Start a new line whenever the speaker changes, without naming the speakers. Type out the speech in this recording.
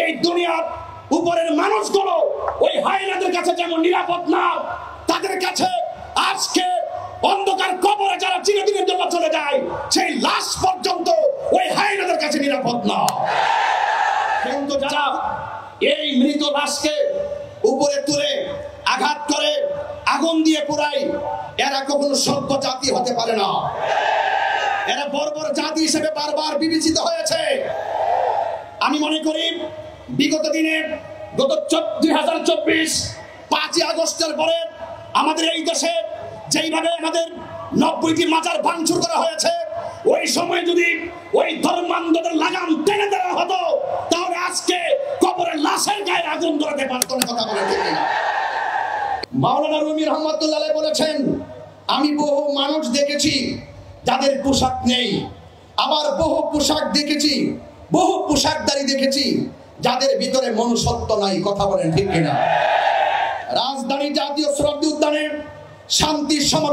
এই দুনিয়ার উপরের মানুষগুলো ওই হায়নাদের কাছে যেমন নিরাপদ না, তাদের কাছে আজকে অন্ধকার কবরে যারা চিরদিনের জন্য চলে যায় সেই লাশ পর্যন্ত ওই হায়নাদের কাছে নিরাপদ না। কিন্তু যারা এই মৃত লাশকে উপরে তুলে আঘাত করে আগুন দিয়ে পোড়ায়, এরা কখনো সভ্য জাতি হতে পারে না। এরা বর্বর জাতি হিসেবে বারবার বিবেচিত হয়েছে। আমি মনে করি বিগত দিনে গত 2024 5ই আগস্টের পরে আমাদের এই দেশে যেইভাবে আমাদের 90টি মাজার ভাঙচুর করা হয়েছে, ওই সময় যদি ওই ধর্মান্ধদের লাগাম টেনে দেওয়া হতো তাহলে আজকে কবরের লাশের গায়ে আগুন ধরাতে পারত না। কথা বলে ঠিক না? মাওলানা রুমি রহমাতুল্লাহ আলাইহি বলেছেন, আমি বহু মানুষ দেখেছি যাদের পোশাক নেই, আবার বহু পোশাক দেখেছি, বহু পোশাকধারী দেখেছি যাদের ভিতরে মনুষ্যত্ব নাই। কথা বলেন ঠিক কিনা? রাজধানী জাতীয় শ্রদ্ধা উদ্যানে শান্তির সমাবেশ